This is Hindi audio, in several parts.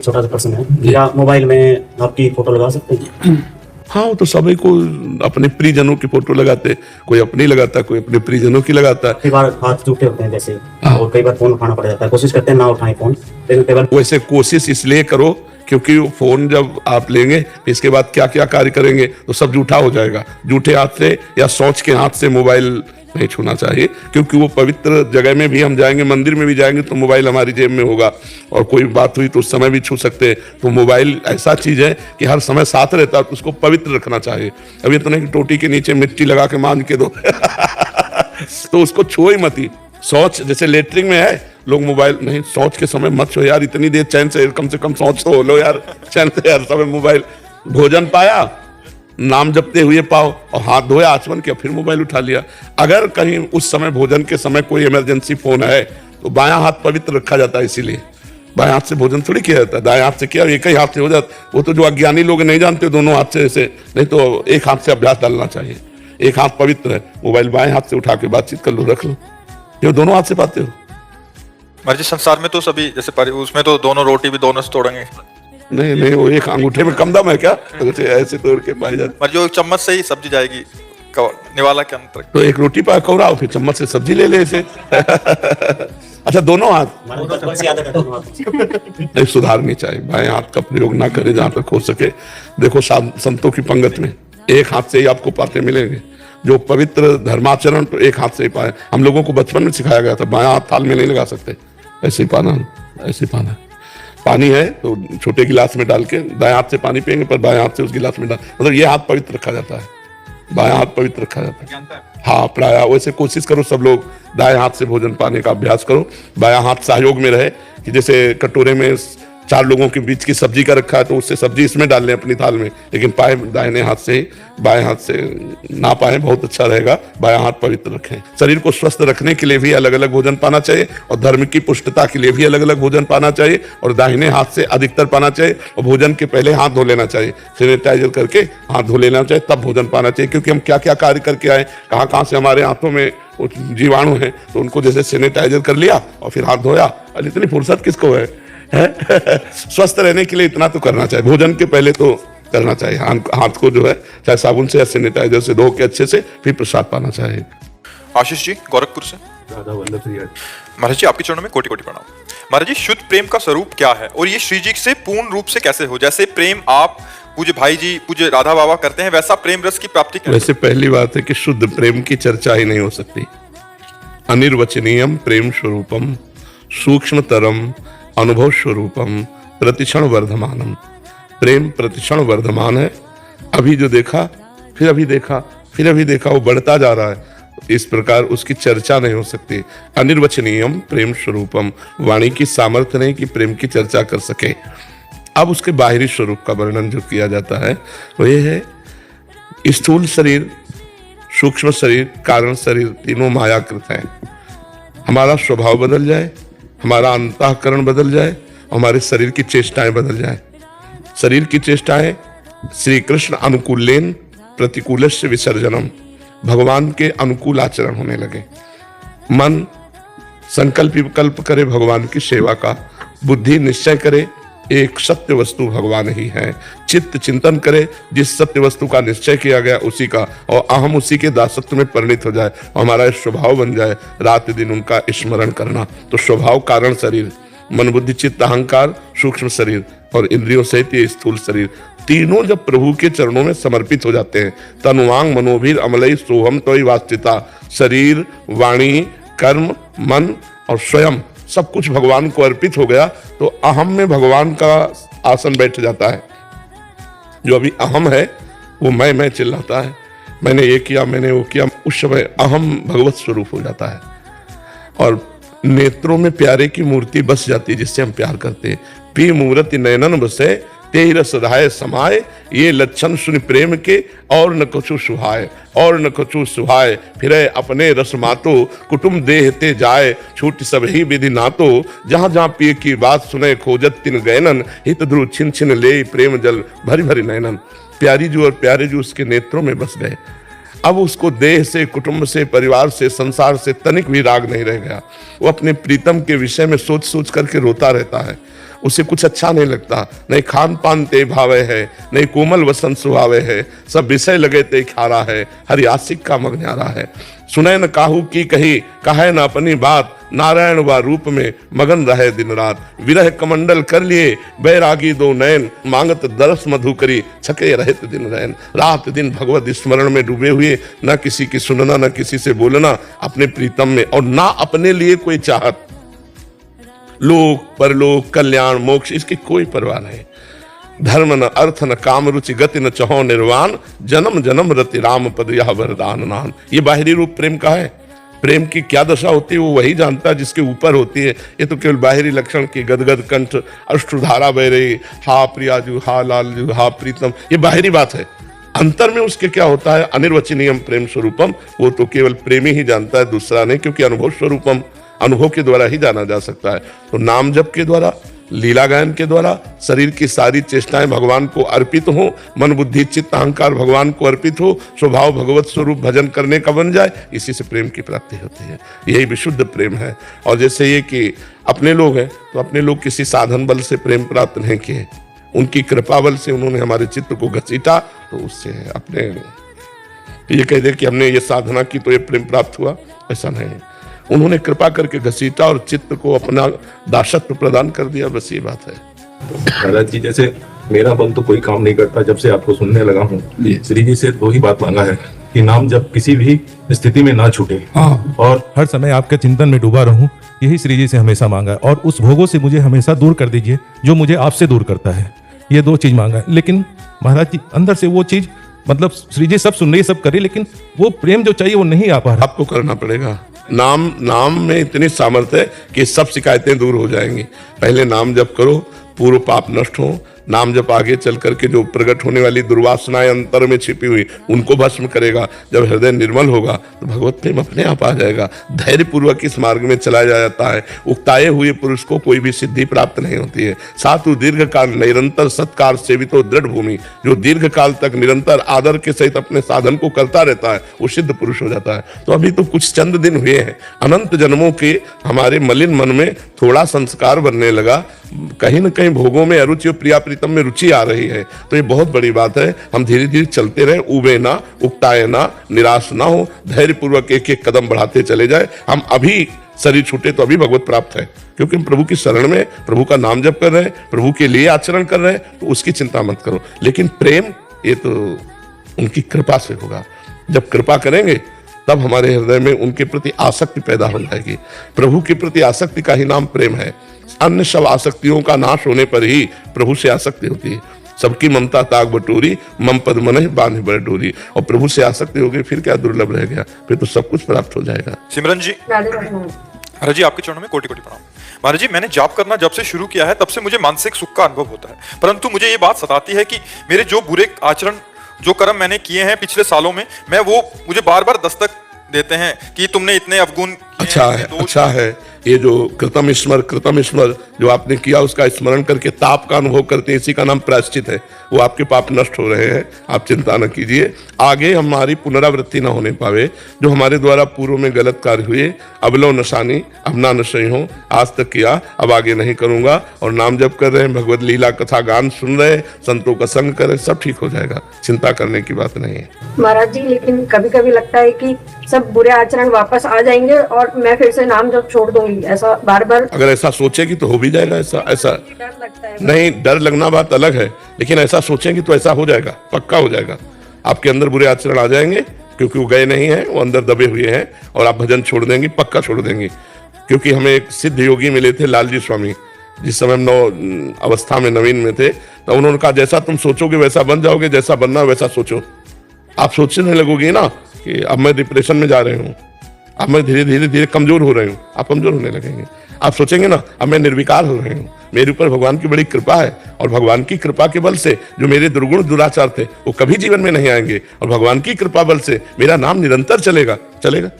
छोटा सा प्रश्न है, क्या मोबाइल में आपकी फोटो लगा सकते हैं? हाँ, वो तो सभी को अपने प्रियजनों की फोटो लगाते, कोई अपनी लगाता, कोई अपने प्रियजनों की लगाता। कई बार हाथ जूठे होते हैं जैसे, हाँ। और कई बार फोन उठाना पड़ जाता है, कोशिश करते हैं ना उठाएं फोन, लेकिन कई बार वैसे कोशिश इसलिए करो क्योंकि वो फोन जब आप लेंगे फिर इसके बाद क्या क्या कार्य करेंगे तो सब जूठा हो जाएगा। जूठे हाथ से या सोच के हाथ से मोबाइल नहीं छूना चाहिए, क्योंकि वो पवित्र जगह में भी हम जाएंगे, मंदिर में भी जाएंगे तो मोबाइल हमारी जेब में होगा, और कोई बात हुई तो उस समय भी छू सकते हैं। तो मोबाइल ऐसा चीज है कि हर समय साथ रहता है, तो उसको पवित्र रखना चाहिए। अब ये तो नहीं कि टोटी के नीचे मिट्टी लगा के मान के दो तो उसको छुओ ही मत ही। शौच जैसे लेटरिन में है, लोग मोबाइल नहीं, शौच के समय मत छो यार, इतनी देर चैन से कम शौच तो हो लो यार, चैन से हर समय मोबाइल। भोजन पाया, नाम जपते हुए पाओ, और हाथ धोया, आचमन किया, फिर मोबाइल उठा लिया। अगर कहीं उस समय भोजन के समय कोई इमरजेंसी फोन है तो बायां हाथ पवित्र रखा जाता है, इसीलिए बाएं हाथ से भोजन थोड़ी किया जाता है, दाएं हाथ से किया, एक ही हाथ से हो जाता। वो तो जो अज्ञानी लोग नहीं जानते दोनों हाथ से ऐसे, नहीं तो एक हाथ से अभ्यास डालना चाहिए। एक हाथ पवित्र है, मोबाइल बाएं हाथ से उठा के बातचीत कर लो, रख लो, ये दोनों हाथ से पाते हो। महाराज संसार में तो सभी जैसे उसमें तो दोनों रोटी भी दोनों से तोड़ेंगे। नहीं नहीं, वो एक अंगूठे में कम दम है क्या, ऐसे तोड़ के पाई जाती। पर जो चम्मच से ही सब्जी जाएगी निवाला के अंतर, तो एक रोटी पा कौराओ, फिर चम्मच से सब्जी ले ले ऐसे अच्छा, दोनों हाथ नहीं, सुधारनी चाहिए। बाएं हाथ का प्रयोग ना करें जहां तक हो सके। देखो संतों की पंगत में एक हाथ से ही आपको पाते मिलेंगे, जो पवित्र धर्माचरण तो एक हाथ से ही पाए। हम लोगों को बचपन में सिखाया गया था, बायां हाथ थाल में नहीं लगा सकते, ऐसे ही पाना, ऐसे ही पाना। पानी है तो छोटे गिलास में डाल के दाएं हाथ से पानी पियेंगे, पर बाएं हाथ से उस गिलास में डाल, मतलब ये हाथ पवित्र रखा जाता है, बायां हाथ पवित्र रखा जाता है। हाँ, प्राय वैसे कोशिश करो सब लोग दाएं हाथ से भोजन पाने का अभ्यास करो। बायां हाथ सहयोग में रहे, कि जैसे कटोरे में 4 लोगों के बीच की सब्जी का रखा है तो उससे सब्जी इसमें डाल लें अपनी थाल में, लेकिन पाए दाहिने हाथ से, बाएं हाथ से ना पाए, बहुत अच्छा रहेगा। बायां हाथ पवित्र रखें। शरीर को स्वस्थ रखने के लिए भी अलग अलग भोजन पाना चाहिए, और धर्म की पुष्टता के लिए भी अलग अलग भोजन पाना चाहिए, और दाहिने हाथ से अधिकतर पाना चाहिए। और भोजन के पहले हाथ धो लेना चाहिए, सैनिटाइजर करके हाथ धो लेना चाहिए, तब भोजन पाना चाहिए। क्योंकि हम क्या क्या कार्य करके आए, कहाँ कहाँ से हमारे हाथों में जीवाणु है, तो उनको जैसे सैनिटाइजर कर लिया और फिर हाथ धोया। और इतनी फुर्सत किसको है स्वस्थ रहने के लिए इतना तो करना चाहिए, भोजन के पहले तो करना चाहिए। हाथ को जो है चाहे साबुन से या सैनिटाइजर से धो के अच्छे से फिर प्रसाद पाना चाहिए। आशीष जी गोरखपुर से। महाराज जी आपके चरणों में कोटि कोटि प्रणाम। महाराज जी, शुद्ध प्रेम का स्वरूप क्या है, और ये श्री जी से पूर्ण रूप से कैसे हो? जैसे प्रेम आप पूज्य भाई जी, पूज्य राधा बाबा करते हैं, वैसा प्रेम रस की प्राप्ति कैसे? वैसे पहली बात है कि शुद्ध प्रेम की चर्चा ही नहीं हो सकती। अनिर्वचनीयम प्रेम स्वरूपम सूक्ष्मतरम अनुभव स्वरूपम प्रतिक्षण वर्धमानम। प्रेम प्रतिक्षण वर्धमान है, अभी जो देखा फिर अभी देखा फिर अभी देखा, वो बढ़ता जा रहा है। इस प्रकार उसकी चर्चा नहीं हो सकती। अनिर्वचनीयम प्रेम स्वरूपम, वाणी की सामर्थ्य नहीं कि प्रेम की चर्चा कर सके। अब उसके बाहरी स्वरूप का वर्णन जो किया जाता है वो ये है, स्थूल शरीर, सूक्ष्म शरीर, कारण शरीर, तीनों मायाकृत हैं। हमारा स्वभाव बदल जाए, हमारा अंतःकरण बदल जाए, हमारे शरीर की चेष्टाएं बदल जाए। शरीर की चेष्टाएं श्री कृष्ण अनुकूलेन प्रतिकूलस्य विसर्जनम, भगवान के अनुकूल आचरण होने लगे। मन संकल्प विकल्प करे भगवान की सेवा का, बुद्धि निश्चय करे एक सत्य वस्तु भगवान ही है, चित्त चिंतन करे जिस सत्य वस्तु का निश्चय किया गया उसी का, और अहम उसी के दासत्व में परिणित हो जाए, और हमारा स्वभाव बन जाए रात दिन उनका स्मरण करना। तो स्वभाव कारण शरीर, मन बुद्धि चित्त अहंकार सूक्ष्म शरीर, और इंद्रियों सहित ये स्थूल शरीर, तीनों जब प्रभु के चरणों में समर्पित हो जाते हैं, तनुवांग मनोभीर अमलई सोहम तोई वास्तिता, शरीर वाणी कर्म मन और स्वयं सब कुछ भगवान को अर्पित हो गया, तो अहम में भगवान का आसन बैठ जाता है। जो अभी अहम है वो मैं चिल्लाता है, मैंने ये किया मैंने वो किया, उस समय अहम भगवत स्वरूप हो जाता है, और नेत्रों में प्यारे की मूर्ति बस जाती है जिससे हम प्यार करते हैं। पी मूर्ति नयनन बसे ते रस राय समाये, ये लक्षण सुन प्रेम के और न कछु सुहाय, और न कछु सुहाय, फिर अपने रस मातो कुटुम देहते जाए, छूट सब ही विधि नातो, जहाँ जहाँ पिए की बात सुने खोजत तिन गैनन, हित ध्रुव छिन छिन ले प्रेम जल भरी भरी नयनन। प्यारी जू और प्यारे जू उसके नेत्रों में बस गए। अब उसको देह से, कुटुंब से, परिवार से, संसार से तनिक भी राग नहीं रह गया। वो अपने प्रीतम के विषय में सोच सोच करके रोता रहता है। उसे कुछ अच्छा नहीं लगता, नहीं खान पान ते भावे है, नहीं कोमल वसन सुहावे है, सब विषय लगे ते खारा है, हरि आशिक का मग न्यारा है। सुने न काहू की कही, कहे न अपनी बात, नारायण व रूप में मगन रहे दिन रात। विरह कमंडल कर लिए बैरागी दो नयन, मांगत दरस मधु करी छके रहत दिन रैन। रात दिन भगवत स्मरण में डूबे हुए, न किसी की सुनना न किसी से बोलना, अपने प्रीतम में, और ना अपने लिए कोई चाहत। लोक परलोक कल्याण मोक्ष इसकी कोई परवाह नहीं। धर्म न अर्थ न काम रुचि गति न चहो निर्वाण, जन्म जन्म रति राम पद यह वरदान नान। ये बाहरी रूप प्रेम का है। प्रेम की क्या दशा होती है वो वही जानता है जिसके ऊपर होती है। ये तो केवल बाहरी लक्षण की गदगद कंठ अश्रुधारा बह रही, हा प्रियाजू हा लालजू हा प्रीतम, ये बाहरी बात है। अंतर में उसके क्या होता है, अनिर्वचनीयम प्रेम स्वरूपम, वो तो केवल प्रेमी ही जानता है, दूसरा नहीं, क्योंकि अनुभव स्वरूपम, अनुभव के द्वारा ही जाना जा सकता है। तो नाम जप के द्वारा, लीला गायन के द्वारा शरीर की सारी चेष्टाएं भगवान को अर्पित हो, मन बुद्धि चित्त अहंकार भगवान को अर्पित हो, स्वभाव भगवत स्वरूप भजन करने का बन जाए, इसी से प्रेम की प्राप्ति होती है। यही विशुद्ध प्रेम है। और जैसे ये कि अपने लोग हैं, तो अपने लोग किसी साधन बल से प्रेम प्राप्त नहीं किए, उनकी कृपा बल से उन्होंने हमारे चित्त को घसीटा, तो उससे अपने ये कह दे कि हमने ये साधना की तो ये प्रेम प्राप्त हुआ, ऐसा नहीं। उन्होंने कृपा करके घसीटा और चित्त को अपना दासत्व प्रदान कर दिया, बस ये बात है। महाराज जी, जैसे मेरा बल तो कोई काम नहीं करता, जब से आपको सुनने लगा हूँ, श्री जी से दो ही बात मांगा है कि नाम जब किसी भी स्थिति में ना छूटे, और हर समय आपके चिंतन में डूबा रहूं, यही श्री जी से हमेशा मांगा है। और उस भोगों से मुझे हमेशा दूर कर दीजिए जो मुझे आपसे दूर करता है। ये दो चीज मांगा है। लेकिन महाराज जी, अंदर से वो चीज, मतलब श्री जी सब सुन रही, सब करे, लेकिन वो प्रेम जो चाहिए वो नहीं आ पा रहा। आपको करना पड़ेगा। नाम में इतनी सामर्थ्य है कि सब शिकायतें दूर हो जाएंगी। पहले नाम जप करो, पूर्व पाप नष्ट हो। नाम जप आगे चल करके जो प्रकट होने वाली दुर्वासनाएं अंतर में छिपी हुई उनको भस्म करेगा। जब हृदय निर्मल होगा तो भगवत प्रेम अपने आप आ जाएगा। धैर्य पूर्वक इस मार्ग में चला जाता है। उकताए हुए पुरुष को कोई भी सिद्धि प्राप्त नहीं होती है। सातु दीर्घ काल निरंतर सत्कार सेवितो दृढ़ भूमि, जो दीर्घ काल तक निरंतर आदर के सहित अपने साधन को करता रहता है वो सिद्ध पुरुष हो जाता है। तो अभी तो कुछ चंद दिन हुए हैं, अनंत जन्मों के हमारे मलिन मन में थोड़ा संस्कार बनने लगा, कहीं न कहीं भोगों में अरुचि और प्रिया प्रीतम में रुचि आ रही है। तो ये बहुत बड़ी बात है। हम धीरे धीरे चलते रहे, उबे ना, उकताए ना, निराश ना हो, धैर्य पूर्वक एक एक कदम बढ़ाते चले जाए। हम अभी शरीर छूटे तो अभी भगवत प्राप्त है, क्योंकि हम प्रभु की शरण में प्रभु का नाम जप कर रहे हैं, प्रभु के लिए आचरण कर रहे हैं, तो उसकी चिंता मत करो। लेकिन प्रेम ये तो उनकी कृपा से होगा। जब कृपा करेंगे तब हमारे हृदय में उनके प्रति आसक्ति पैदा हो जाएगी। प्रभु के प्रति आसक्ति का ही नाम प्रेम है। अन्य सब आसक्तियों का नाश होने पर ही प्रभु से आसक्ति होती है। सबकी ममता ताक बटोरी, मम पद मन बांध बर डोरी। और प्रभु से आसक्ति हो गई, फिर क्या दुर्लभ रह गया, फिर तो सब कुछ प्राप्त हो जाएगा। सिमरन जी, महाराज जी आपके चरणों में कोटि कोटि प्रणाम। महाराज जी, मैंने जाप करना जब से शुरू किया है तब से मुझे मानसिक सुख का अनुभव होता है, परंतु मुझे ये बात सताती है कि मेरे जो बुरे आचरण, जो कर्म मैंने किए हैं पिछले सालों में, वो मुझे बार बार दस्तक देते हैं कि तुमने इतने अवगुण। अच्छा है ये जो कृतम स्मर जो आपने किया उसका स्मरण करके ताप का अनुभव करते हैं, इसी का नाम प्रायश्चित है। वो आपके पाप नष्ट हो रहे हैं, आप चिंता न कीजिए। आगे हमारी पुनरावृत्ति न होने पावे। जो हमारे द्वारा पूर्व में गलत कार्य हुए, अबलो नशानी अब ना नशई हो, आज तक किया अब आगे नहीं करूंगा। और नाम जप कर रहे हैं, भगवत लीला कथा गान सुन रहे हैं, संतों का संग करें, सब ठीक हो जाएगा। चिंता करने की बात नहीं है। महाराज जी, लेकिन कभी कभी लगता है कि सब बुरे आचरण वापस आ जाएंगे और मैं फिर से नाम जप छोड़ दूंगी, ऐसा बार बार। अगर ऐसा सोचेगी तो हो भी जाएगा। ऐसा डर लगता है। नहीं, डर लगना बात अलग है, लेकिन ऐसा सोचेंगी तो ऐसा हो जाएगा, पक्का हो जाएगा। आपके अंदर बुरे आचरण आ जाएंगे, क्योंकि वो गए नहीं हैं, वो अंदर दबे हुए हैं, और आप भजन छोड़ देंगे, पक्का छोड़ देंगे। क्योंकि हमें एक सिद्ध योगी मिले थे, लालजी स्वामी, जिस समय हम नव अवस्था में नवीन में थे, तो उन्होंने कहा जैसा तुम सोचोगे वैसा बन जाओगे, जैसा बनना वैसा सोचो। आप सोचने लगोगे ना कि अब मैं डिप्रेशन में जा रही हूँ, अब मैं धीरे धीरे धीरे कमजोर हो रही हूँ, आप कमजोर होने लगेंगे। आप सोचेंगे ना अब मैं निर्विकार हो रही हूँ, मेरे ऊपर भगवान की बड़ी कृपा है, और भगवान की कृपा के बल से जो मेरे दुर्गुण दुराचार थे वो कभी जीवन में नहीं आएंगे, और भगवान की कृपा बल से मेरा नाम निरंतर चलेगा।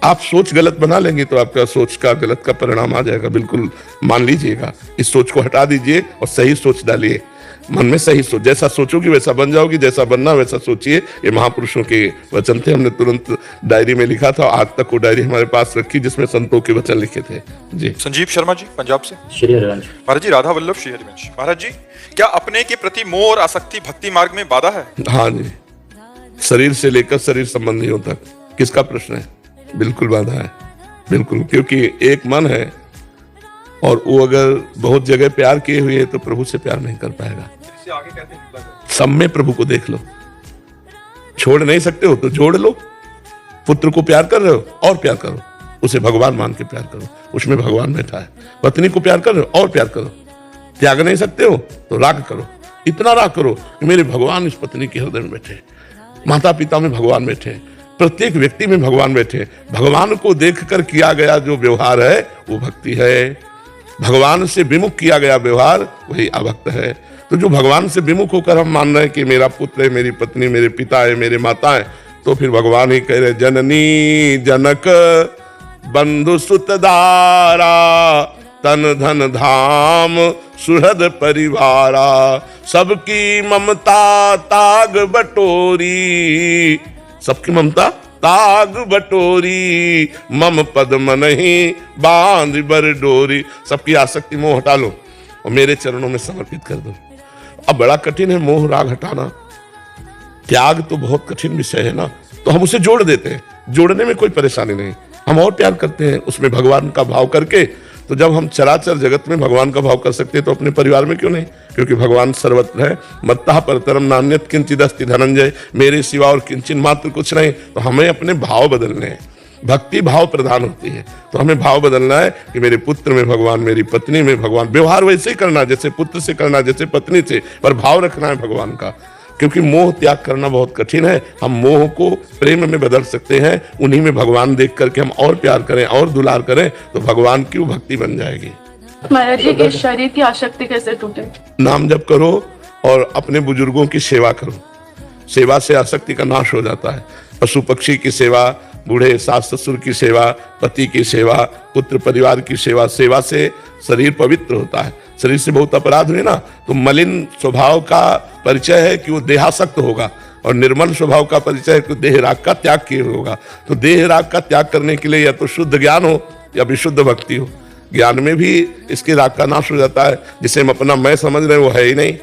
आप सोच गलत बना लेंगे तो आपका सोच का गलत का परिणाम आ जाएगा, बिल्कुल मान लीजिएगा। इस सोच को हटा दीजिए और सही सोच डालिए। मन में सही सोच, जैसा सोचोगी वैसा बन जाओगी, जैसा बनना वैसा सोचिए। ये महापुरुषों के वचन थे, हमने तुरंत डायरी में लिखा था। आज तक वो डायरी हमारे पास रखी जिसमें संतों के वचन लिखे थे। जी। संजीव शर्मा जी पंजाब से। श्री हरिवंश। महाराज जी राधा वल्लभ श्री हरिवंश। महाराज जी क्या अपने के प्रति मोह और आसक्ति भक्ति मार्ग में बाधा है? हाँ जी, शरीर से लेकर शरीर संबंधियों तक। किसका प्रश्न है? बिल्कुल बाधा है, बिल्कुल। क्योंकि एक मन है और वो अगर बहुत जगह प्यार किए हुए है तो प्रभु से प्यार नहीं कर पाएगा। आगे कहते हैं सब में प्रभु को देख लो। छोड़ नहीं सकते हो तो जोड़ लो। पुत्र को प्यार कर रहे हो और प्यार करो, उसे भगवान मान के प्यार करो, उसमें भगवान बैठा है। पत्नी को प्यार कर रहे हो और प्यार करो। त्याग नहीं सकते हो तो राग करो, इतना राग करो कि मेरे भगवान इस पत्नी के हृदय में बैठे, माता पिता में भगवान बैठे, प्रत्येक व्यक्ति में भगवान बैठे। भगवान को देखकर किया गया जो व्यवहार है वो भक्ति है। भगवान से विमुख किया गया व्यवहार वही अभक्त है। तो जो भगवान से विमुख होकर हम मान रहे हैं कि मेरा पुत्र है, मेरी पत्नी, मेरे पिता है, मेरे माता है, तो फिर भगवान ही कह रहे जननी जनक बंधु सुतदारा तन धन धाम सुहृद परिवारा सबकी ममता ताग बटोरी, सबकी ममता ताग बटोरी मम पद मन ही बांध बर डोरी। सबकी आसक्ति मोह हटा लो और मेरे चरणों में समर्पित कर दो। अब बड़ा कठिन है मोह राग हटाना, त्याग तो बहुत कठिन विषय है ना, तो हम उसे जोड़ देते हैं। जोड़ने में कोई परेशानी नहीं, हम और प्यार करते हैं उसमें भगवान का भाव करके। तो जब हम चराचर जगत में भगवान का भाव कर सकते हैं तो अपने परिवार में क्यों नहीं? क्योंकि भगवान सर्वत्र है। मत्तः परतरम नान्यत किंचिदस्ति धनंजय, मेरे सिवा और किंचिन मात्र कुछ नहीं। तो हमें अपने भाव बदलने हैं, भक्ति भाव प्रधान होती है। तो हमें भाव बदलना है कि मेरे पुत्र में भगवान, मेरी पत्नी में भगवान। व्यवहार वैसे ही करना जैसे पुत्र से करना, जैसे पत्नी से, पर भाव रखना है भगवान का। क्योंकि मोह त्याग करना बहुत कठिन है। हम मोह को प्रेम में बदल सकते हैं, उन्हीं में भगवान देख करके हम और प्यार करें और दुलार करें तो भगवान की भक्ति बन जाएगी। महाराज जी इस शरीर की आसक्ति कैसे टूटे? नाम जप करो और अपने बुजुर्गों की सेवा करो। सेवा से आसक्ति का नाश हो जाता है। पशु पक्षी की सेवा, बूढ़े सास ससुर की सेवा, पति की सेवा, पुत्र परिवार की सेवा। सेवा से शरीर पवित्र होता है। शरीर से बहुत अपराध हुए ना तो मलिन स्वभाव का परिचय है कि वो देहासक्त होगा, और निर्मल स्वभाव का परिचय है कि देह राग का त्याग किए होगा। तो देह राग का त्याग करने के लिए या तो शुद्ध ज्ञान हो या विशुद्ध भक्ति हो। ज्ञान में भी इसके राग का नाश हो जाता है। जिसे हम अपना मैं समझ रहे हैं वो है ही नहीं,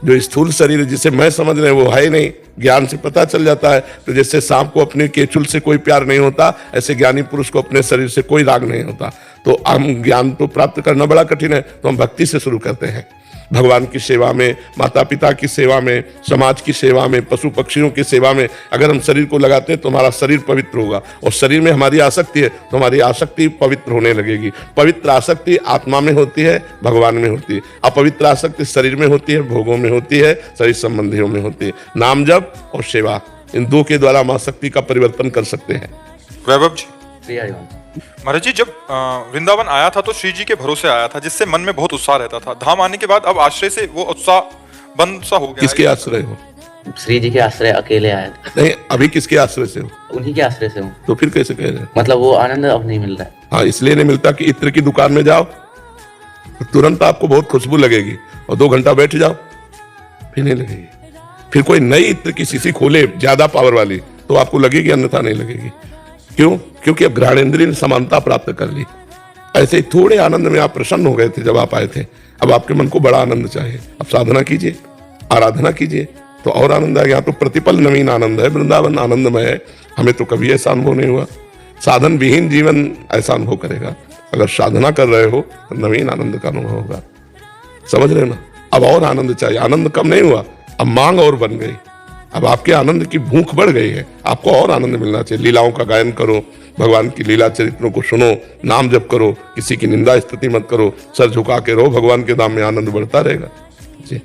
जो स्थूल शरीर जिसे मैं समझ रहे हैं वो है ही नहीं, ज्ञान से पता चल जाता है। तो जैसे सांप को अपने केचुल से कोई प्यार नहीं होता, ऐसे ज्ञानी पुरुष को अपने शरीर से कोई राग नहीं होता। तो हम ज्ञान तो प्राप्त करना बड़ा कठिन है, तो हम भक्ति से शुरू करते हैं। भगवान की सेवा में, माता पिता की सेवा में, समाज की सेवा में, पशु पक्षियों की सेवा में अगर हम शरीर को लगाते हैं तो हमारा शरीर पवित्र होगा। और शरीर में हमारी आसक्ति है तो हमारी आसक्ति पवित्र होने लगेगी। पवित्र आसक्ति आत्मा में होती है, भगवान में होती है। अपवित्र आसक्ति शरीर में होती है, भोगों में होती है, शरीर संबंधियों में होती है। नाम जप और सेवा, इन दो के द्वारा हम आसक्ति का परिवर्तन कर सकते हैं। वैभव जी। महाराज जी जब वृंदावन आया था तो श्री जी के भरोसे आया था, जिससे मन में बहुत उत्साह रहता था। धाम आने के बाद अब आश्रय से वो उत्साह बंद सा हो गया। किसके आश्रय हो? श्री जी के आश्रय अकेले आए थे। नहीं, अभी किसके आश्रय से हो? उन्हीं के आश्रय से हूँ। तो फिर कैसे कह रहे हैं? मतलब वो आनंद अब नहीं मिल रहा है। हाँ, इसलिए नहीं मिलता कि इत्र की दुकान में जाओ तो तुरंत आपको बहुत खुशबू लगेगी, और 2 घंटा बैठ जाओ फिर नहीं लगेगी। फिर कोई नई इत्र की शीशी खोले ज्यादा पावर वाली तो आपको लगेगी, अन्यथा नहीं लगेगी। क्यों? क्योंकि अब घ्राणेंद्रिय ने समानता प्राप्त कर ली। ऐसे ही थोड़े आनंद में आप प्रसन्न हो गए थे जब आप आए थे, अब आपके मन को बड़ा आनंद चाहिए। अब साधना कीजिए, आराधना कीजिए तो और आनंद आएगा। तो प्रतिपल नवीन आनंद है, वृंदावन आनंदमय है। हमें तो कभी ऐसा अनुभव नहीं हुआ। साधन विहीन जीवन ऐसा अनुभव करेगा। अगर साधना कर रहे हो तो नवीन आनंद का अनुभव होगा। समझ रहे हो ना? अब और आनंद चाहिए। आनंद कम नहीं हुआ, अब मांग और बन गई। अब आपके आनंद की भूख बढ़ गई है, आपको और आनंद मिलना चाहिए। लीलाओं का गायन करो, भगवान की लीला चरित्रों को सुनो, नाम जप करो, किसी की निंदा स्तुति मत करो, सर झुका के रहो, भगवान के नाम में आनंद बढ़ता रहेगा। जी।